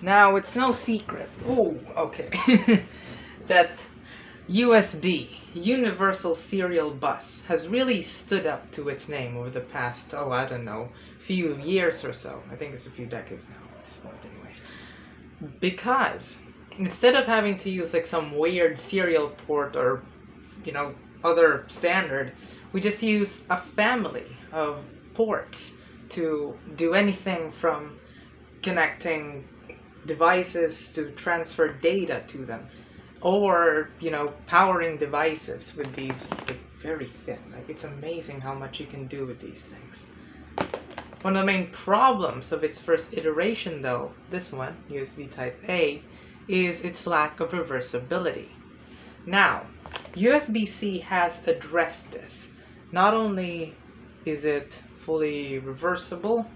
Now, it's no secret, oh, okay, that USB, Universal Serial Bus, has really stood up to its name over the past, I don't know, few years or so. I think it's a few decades now at this point anyways. Because instead of having to use like some weird serial port or, other standard, we just use a family of ports to do anything from connecting devices to transfer data to them, or powering devices with these very thin. Like, it's amazing how much you can do with these things. One of the main problems of its first iteration, though, this one, USB Type A, is its lack of reversibility. Now, USB-C has addressed this. Not only is it fully reversible,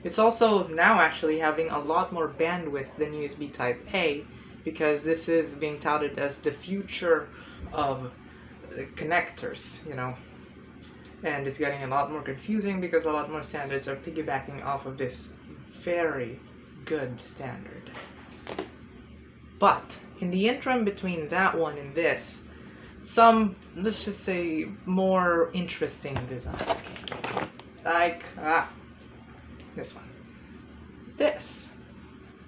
it's also now actually having a lot more bandwidth than USB Type A, because this is being touted as the future of connectors, and it's getting a lot more confusing because a lot more standards are piggybacking off of this very good standard. But in the interim between that one and this, some, let's just say, more interesting designs came. Like this one. This.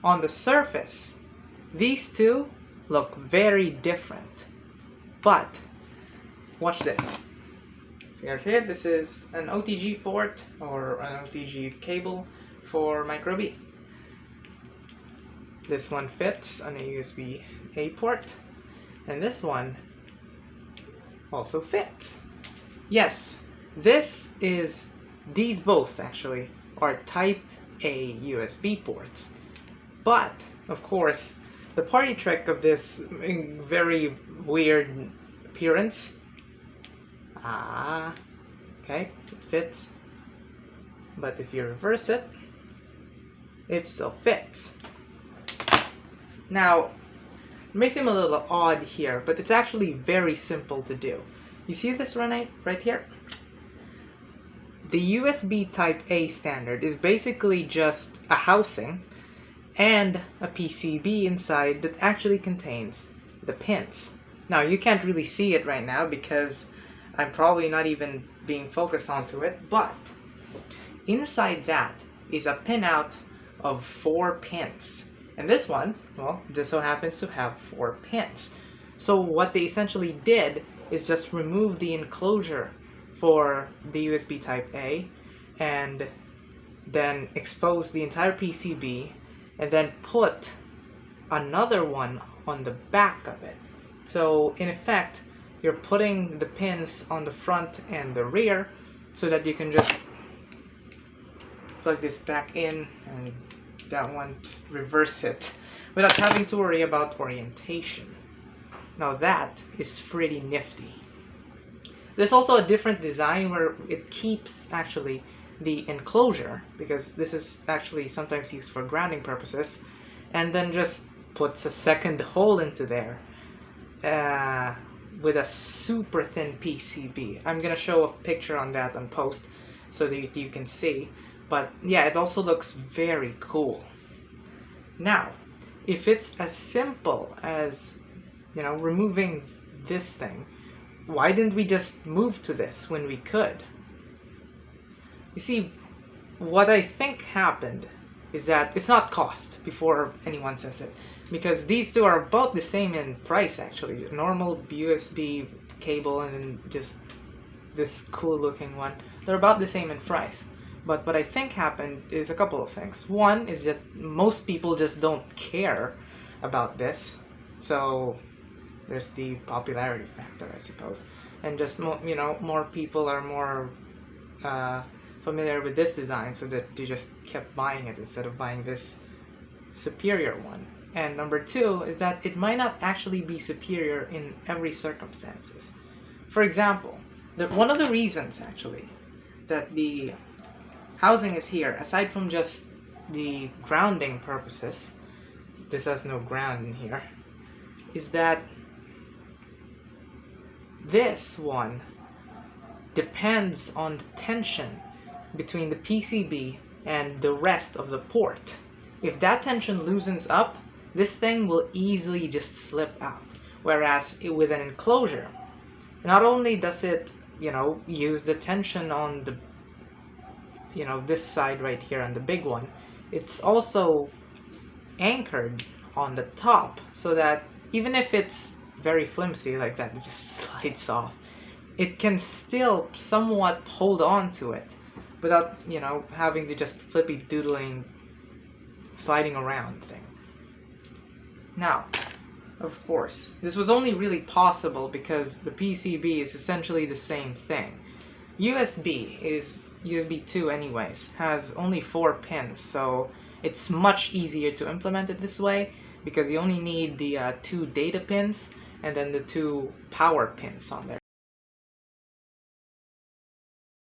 On the surface, these two look very different. But watch this. See right here, this is an OTG port or an OTG cable for micro B. This one fits on a USB-A port, and this one also fits. Yes, these both actually are Type A USB ports. But, of course, the party trick of this very weird appearance, okay, it fits. But if you reverse it, it still fits. Now, it may seem a little odd here, but it's actually very simple to do. You see this right here? The USB Type A standard is basically just a housing and a PCB inside that actually contains the pins. Now, you can't really see it right now because I'm probably not even being focused onto it, but inside that is a pinout of 4 pins. And this one, well, just so happens to have 4 pins. So what they essentially did is just remove the enclosure for the USB Type A and then expose the entire PCB and then put another one on the back of it. So in effect, you're putting the pins on the front and the rear so that you can just plug this back in and that one, just reverse it without having to worry about orientation. Now that is pretty nifty. There's also a different design where it keeps actually the enclosure, because this is actually sometimes used for grounding purposes, and then just puts a second hole into there with a super thin PCB. I'm gonna show a picture on that on post so that you can see. But yeah, it also looks very cool. Now, if it's as simple as, removing this thing, why didn't we just move to this when we could? You see, what I think happened is that it's not cost, before anyone says it, because these two are about the same in price actually. Normal USB cable and then just this cool looking one, they're about the same in price. But what I think happened is a couple of things. One is that most people just don't care about this. So there's the popularity factor, I suppose. And just, more people are more familiar with this design, so that they just kept buying it instead of buying this superior one. And number two is that it might not actually be superior in every circumstances. For example, one of the reasons actually that the housing is here, aside from just the grounding purposes, this has no ground in here, is that this one depends on the tension between the PCB and the rest of the port. If that tension loosens up, this thing will easily just slip out. Whereas with an enclosure, not only does it, use the tension on the, this side right here on the big one, it's also anchored on the top so that even if it's very flimsy like that, it just slides off, it can still somewhat hold on to it without, having to just flippy doodling, sliding around thing. Now, of course, this was only really possible because the PCB is essentially the same thing. USB is USB 2 anyways, has only 4 pins, so it's much easier to implement it this way because you only need the 2 data pins and then the 2 power pins on there.